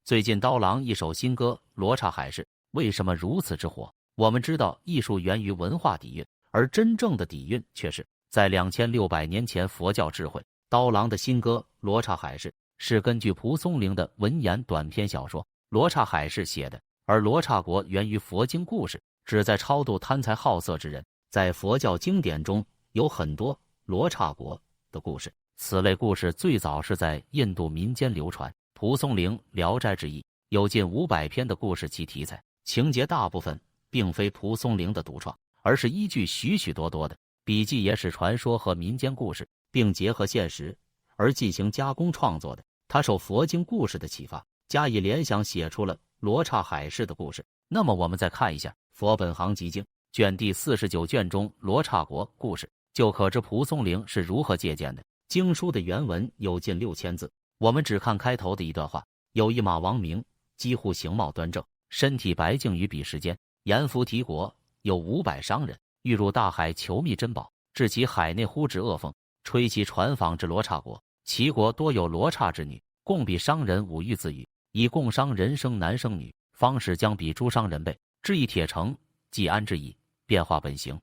最近刀郎一首新歌《罗刹海市》为什么如此之火？我们知道艺术源于文化底蕴，而真正的底蕴却是在2600年前佛教智慧。刀郎的新歌《罗刹海市》是根据蒲松龄的文言短篇小说《罗刹海市》写的，而罗刹国源于佛经故事，旨在超度贪财好色之人。在佛教经典中有很多罗刹国的故事，此类故事最早是在印度民间流传。蒲松龄《聊斋志异》有近500篇的故事，其题材、情节大部分并非蒲松龄的独创，而是依据许许多多的笔记、野史传说和民间故事，并结合现实而进行加工创作的。他受佛经故事的启发，加以联想，写出了罗刹海市的故事。那么我们再看一下《佛本行集经》卷第49卷中罗刹国故事，就可知蒲松龄是如何借鉴的。经书的原文有近6000字，我们只看开头的一段话：有一马王名，几乎形貌端正，身体白净，于彼世间阎浮提国有500商人，欲入大海求觅珍宝，至其海内，忽至恶风，吹其船舫至罗刹国。其国多有罗刹之女，共比商人5欲自语，以共商人生男生女，方使将彼诸商人辈置一铁城，既安之矣，变化本形。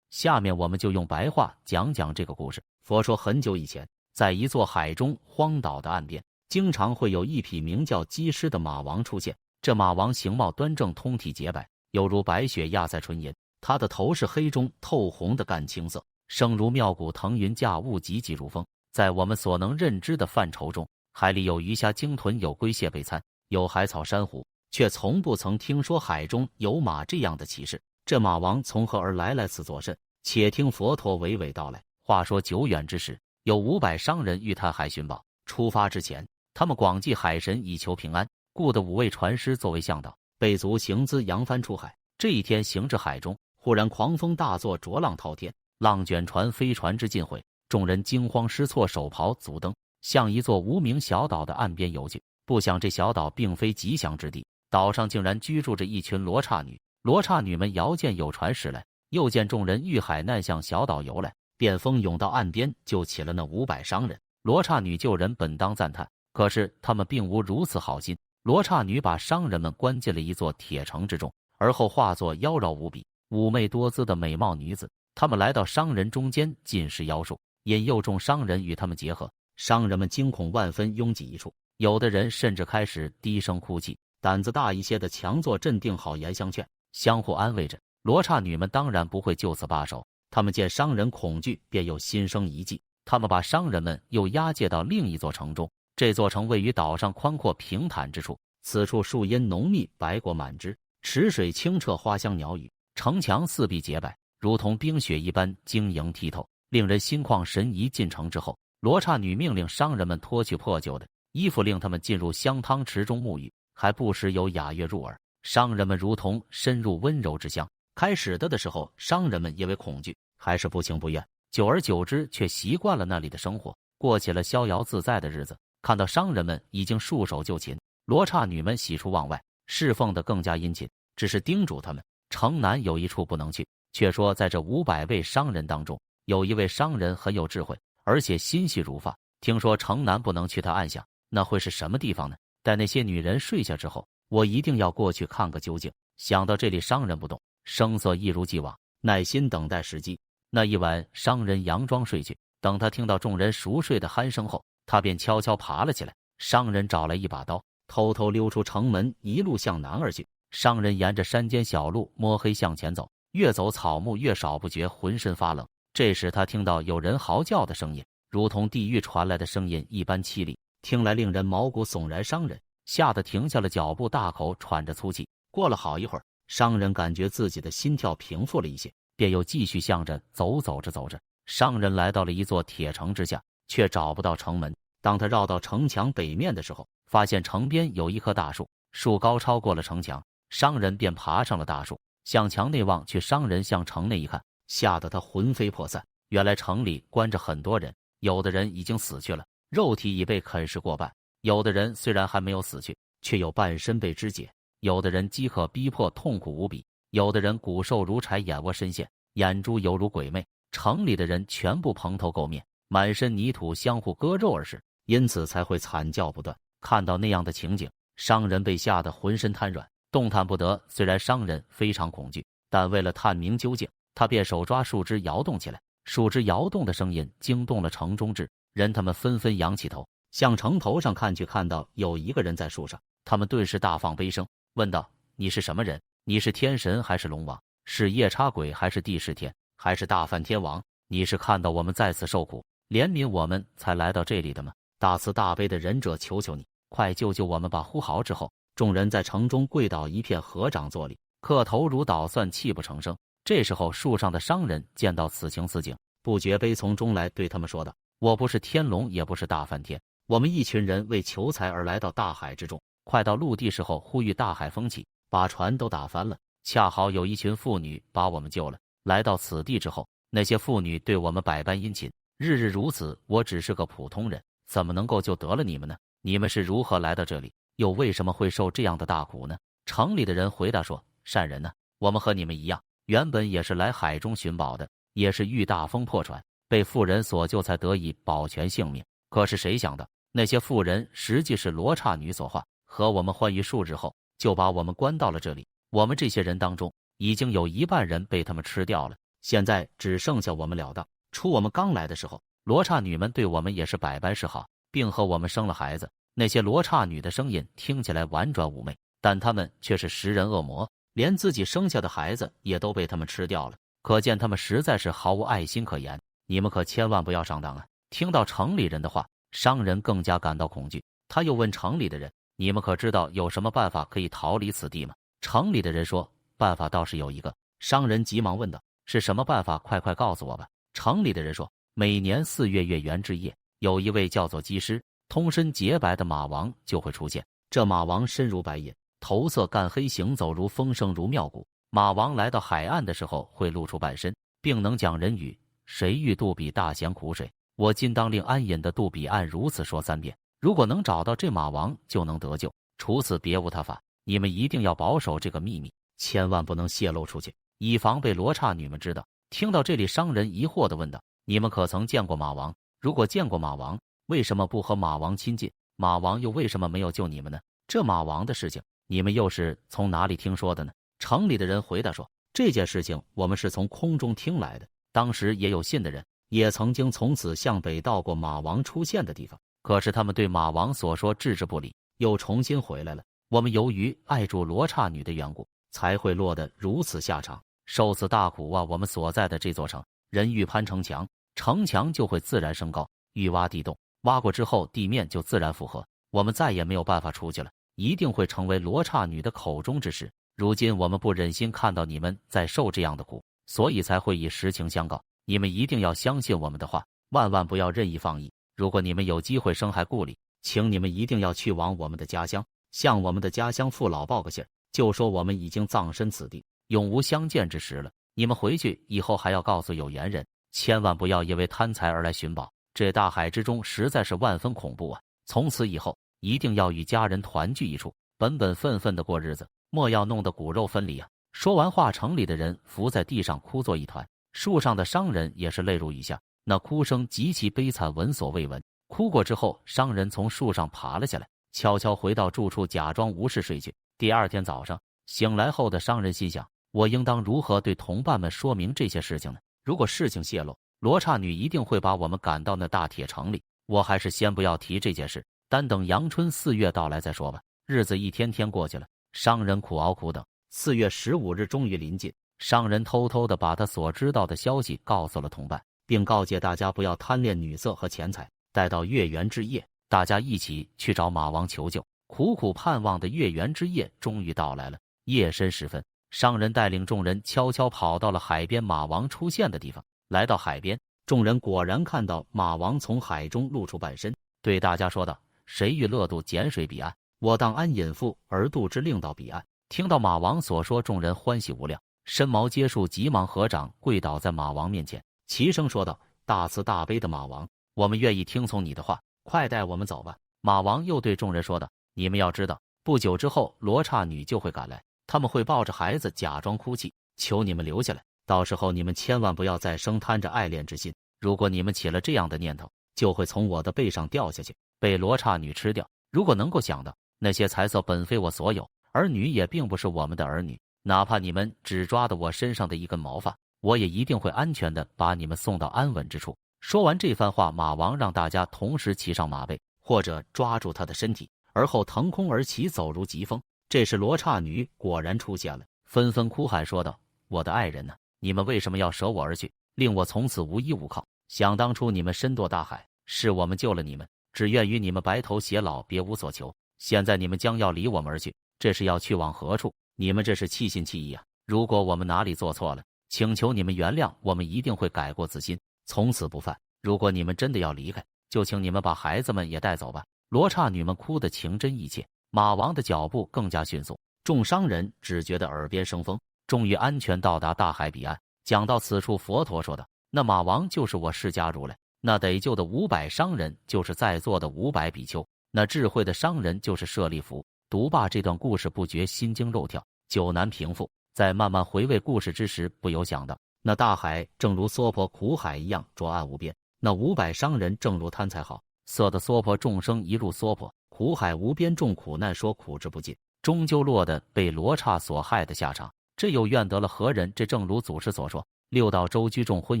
下面我们就用白话讲讲这个故事。佛说很久以前，在一座海中荒岛的岸边，经常会有一匹名叫鸡狮的马王出现。这马王形貌端正，通体洁白，犹如白雪压在纯银。他的头是黑中透红的干青色，声如妙鼓腾云驾雾，急急如风。在我们所能认知的范畴中，海里有鱼虾鲸豚，有龟蟹贝餐，有海草珊瑚，却从不曾听说海中有马这样的奇事。这马王从何而来？来此作甚？且听佛陀娓娓道来。话说久远之时，有500商人欲探海寻宝。出发之前，他们广祭海神以求平安，故的5位船师作为向导，备足行资，扬帆出海。这一天行至海中，忽然狂风大作，浊浪滔天，浪卷船，飞船之尽毁。众人惊慌失措，手刨足蹬，向一座无名小岛的岸边游去。不想这小岛并非吉祥之地，岛上竟然居住着一群罗刹女。罗刹女们遥见有船驶来，又见众人遇海难向小岛游来，便蜂涌到岸边，救起了那500商人。罗刹女救人本当赞叹，可是他们并无如此好心。罗刹女把商人们关进了一座铁城之中，而后化作妖娆无比、妩媚多姿的美貌女子。他们来到商人中间，尽施妖术，引诱众商人与他们结合。商人们惊恐万分，拥挤一处，有的人甚至开始低声哭泣，胆子大一些的强作镇定，好言相劝，相互安慰着。罗刹女们当然不会就此罢手，他们见商人恐惧，便又心生一计。他们把商人们又押解到另一座城中，这座城位于岛上宽阔平坦之处，此处树荫浓密，白果满枝，池水清澈，花香鸟语，城墙四壁洁白，如同冰雪一般晶莹剔透，令人心旷神怡。进城之后，罗刹女命令商人们脱去破旧的衣服，令他们进入香汤池中沐浴，还不时有雅乐入耳。商人们如同深入温柔之乡。开始的时候，商人们因为恐惧，还是不情不愿，久而久之却习惯了那里的生活，过起了逍遥自在的日子。看到商人们已经束手就擒，罗刹女们喜出望外，侍奉得更加殷勤，只是叮嘱他们，城南有一处不能去。却说在这500位商人当中，有一位商人很有智慧，而且心细如发。听说城南不能去，他暗想，那会是什么地方呢？待那些女人睡下之后，我一定要过去看个究竟。想到这里，商人不动，声色一如既往，耐心等待时机。那一晚，商人佯装睡去，等他听到众人熟睡的鼾声后，他便悄悄爬了起来。商人找来一把刀，偷偷溜出城门，一路向南而去。商人沿着山间小路摸黑向前走，越走草木越少，不觉浑身发冷。这时他听到有人嚎叫的声音，如同地狱传来的声音一般凄厉，听来令人毛骨悚然。商人吓得停下了脚步，大口喘着粗气。过了好一会儿，商人感觉自己的心跳平复了一些，便又继续向着走。走着，商人来到了一座铁城之下，却找不到城门。当他绕到城墙北面的时候，发现城边有一棵大树，树高超过了城墙。商人便爬上了大树，向墙内望去。商人向城内一看，吓得他魂飞魄散。原来城里关着很多人，有的人已经死去了，肉体已被啃食过半；有的人虽然还没有死去，却有半身被肢解；有的人饥渴逼迫，痛苦无比；有的人骨瘦如柴，眼窝深陷，眼珠犹如鬼魅。城里的人全部蓬头垢面，满身泥土，相互割肉而食，因此才会惨叫不断。看到那样的情景，商人被吓得浑身瘫软，动弹不得。虽然商人非常恐惧，但为了探明究竟，他便手抓树枝摇动起来。树枝摇动的声音惊动了城中之人，他们纷纷仰起头，向城头上看去，看到有一个人在树上。他们顿时大放悲声，问道：“你是什么人？你是天神还是龙王？是夜叉鬼还是地势天，还是大梵天王？你是看到我们在此受苦，怜悯我们才来到这里的吗？大慈大悲的忍者，求求你，快救救我们吧！”呼号之后，众人在城中跪倒一片，合掌作礼，磕头如捣蒜，泣不成声。这时候，树上的商人见到此情此景，不觉悲从中来，对他们说道：“我不是天龙，也不是大梵天，我们一群人为求财而来到大海之中，快到陆地时候，呼吁大海风起，把船都打翻了。恰好有一群妇女把我们救了。来到此地之后，那些妇女对我们百般殷勤，日日如此。我只是个普通人，怎么能够救得了你们呢？你们是如何来到这里，又为什么会受这样的大苦呢？”城里的人回答说：“善人呢，我们和你们一样，原本也是来海中寻宝的，也是遇大风破船，被妇人所救，才得以保全性命。可是谁想到，那些妇人实际是罗刹女所化，和我们欢愉数日后，就把我们关到了这里。我们这些人当中，已经有一半人被他们吃掉了，现在只剩下我们了当。初我们刚来的时候，罗刹女们对我们也是百般示好，并和我们生了孩子。那些罗刹女的声音听起来婉转妩媚，但她们却是食人恶魔，连自己生下的孩子也都被他们吃掉了。可见他们实在是毫无爱心可言。你们可千万不要上当啊！”听到城里人的话，商人更加感到恐惧。他又问城里的人：“你们可知道有什么办法可以逃离此地吗？”城里的人说：“办法倒是有一个。”商人急忙问道：“是什么办法？快快告诉我吧。”城里的人说：“每年4月月圆之夜，有一位叫做鸡师，通身洁白的马王就会出现。这马王身如白银，头色干黑，行走如风，声如妙鼓。马王来到海岸的时候，会露出半身，并能讲人语。谁欲渡彼大咸苦水，我今当令安隐的渡彼岸。如此说3遍。如果能找到这马王，就能得救，除此别无他法。你们一定要保守这个秘密，千万不能泄露出去，以防被罗刹女们知道。”听到这里，商人疑惑地问道：“你们可曾见过马王？如果见过马王，为什么不和马王亲近？马王又为什么没有救你们呢？这马王的事情，你们又是从哪里听说的呢？”城里的人回答说：“这件事情我们是从空中听来的，当时也有信的人，也曾经从此向北到过马王出现的地方，可是他们对马王所说置之不理，又重新回来了。我们由于爱住罗刹女的缘故，才会落得如此下场，受此大苦啊！我们所在的这座城，人欲攀城墙，城墙就会自然升高；欲挖地洞，挖过之后地面就自然复合，我们再也没有办法出去了，一定会成为罗刹女的口中之食。如今我们不忍心看到你们在受这样的苦，所以才会以实情相告。你们一定要相信我们的话，万万不要任意放逸。如果你们有机会生孩故里，请你们一定要去往我们的家乡，向我们的家乡父老报个信，就说我们已经葬身此地，永无相见之时了。你们回去以后还要告诉有缘人，千万不要因为贪财而来寻宝，这大海之中实在是万分恐怖啊！从此以后，一定要与家人团聚一处，本本分分的过日子，莫要弄得骨肉分离啊！说完话，城里的人伏在地上哭作一团，树上的商人也是泪如雨下，那哭声极其悲惨，闻所未闻。哭过之后，商人从树上爬了下来，悄悄回到住处，假装无事睡去。第二天早上醒来后的商人心想：我应当如何对同伴们说明这些事情呢？如果事情泄露，罗刹女一定会把我们赶到那大铁城里，我还是先不要提这件事，单等阳春4月到来再说吧。日子一天天过去了，商人苦熬苦等。4月15日终于临近，商人偷偷地把他所知道的消息告诉了同伴，并告诫大家不要贪恋女色和钱财。待到月圆之夜，大家一起去找马王求救。苦苦盼望的月圆之夜终于到来了。夜深时分，商人带领众人悄悄跑到了海边马王出现的地方。来到海边，众人果然看到马王从海中露出半身，对大家说道：谁欲乐渡碱水彼岸，我当安隐妇而渡之，令到彼岸。听到马王所说，众人欢喜无量，身毛皆竖，急忙合掌跪倒在马王面前，齐声说道：大慈大悲的马王，我们愿意听从你的话，快带我们走吧。马王又对众人说道：你们要知道，不久之后罗刹女就会赶来，他们会抱着孩子假装哭泣，求你们留下来，到时候你们千万不要再生贪着爱恋之心，如果你们起了这样的念头，就会从我的背上掉下去，被罗刹女吃掉。如果能够想到那些财色本非我所有，儿女也并不是我们的儿女，哪怕你们只抓得我身上的一根毛发，我也一定会安全的把你们送到安稳之处。说完这番话，马王让大家同时骑上马背，或者抓住他的身体，而后腾空而起，走如疾风。这时罗刹女果然出现了，纷纷哭喊说道：我的爱人呢？你们为什么要舍我而去，令我从此无依无靠？想当初你们身堕大海，是我们救了你们，只愿与你们白头偕老，别无所求。现在你们将要离我们而去，这是要去往何处？你们这是弃信弃义啊！如果我们哪里做错了，请求你们原谅，我们一定会改过自新，从此不犯。如果你们真的要离开，就请你们把孩子们也带走吧。罗刹女们哭得情真意切，马王的脚步更加迅速，众商人只觉得耳边生风，终于安全到达大海彼岸。讲到此处，佛陀说道：那马王就是我释迦如来，那得救的500商人就是在座的500比丘，那智慧的商人就是舍利弗。读罢这段故事，不觉心惊肉跳，久难平复。在慢慢回味故事之时，不由想到，那大海正如娑婆苦海一样浊暗无边，那500商人正如贪财好色的娑婆众生一入娑婆苦海无边，众苦难说苦之不尽，终究落得被罗刹所害的下场。这又怨得了何人？这正如祖师所说：六道周居众昏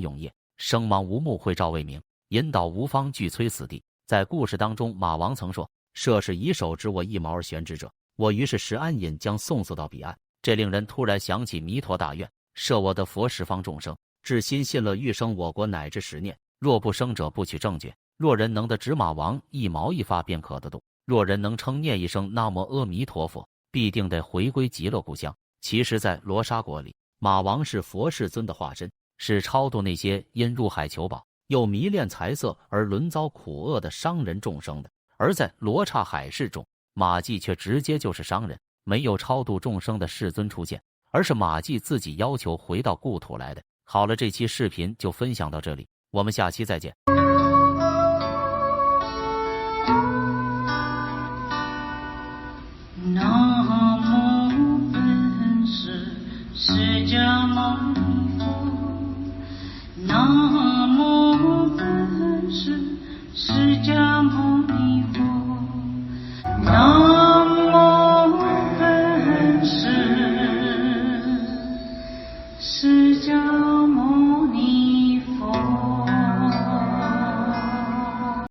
永夜，生盲无目会照未明，引导无方俱摧死地。在故事当中，马王曾说：设是以手执我一毛而悬之者，我于是时安隐，将送速到彼岸。这令人突然想起弥陀大愿，设我的佛十方众生，至心信乐欲生我国乃至10年，若不生者不取正觉。若人能得执马王一毛一发，便可得度。若人能称念一声南无阿弥陀佛，必定得回归极乐故乡。其实在罗刹国里，马王是佛世尊的化身，是超度那些因入海求宝又迷恋财色而沦遭苦厄的商人众生的。而在罗刹海市中，马驥却直接就是商人，没有超度众生的世尊出现，而是马驥自己要求回到故土来的。好了，这期视频就分享到这里，我们下期再见。南无本师释迦牟尼佛，南无本师释迦牟尼佛，南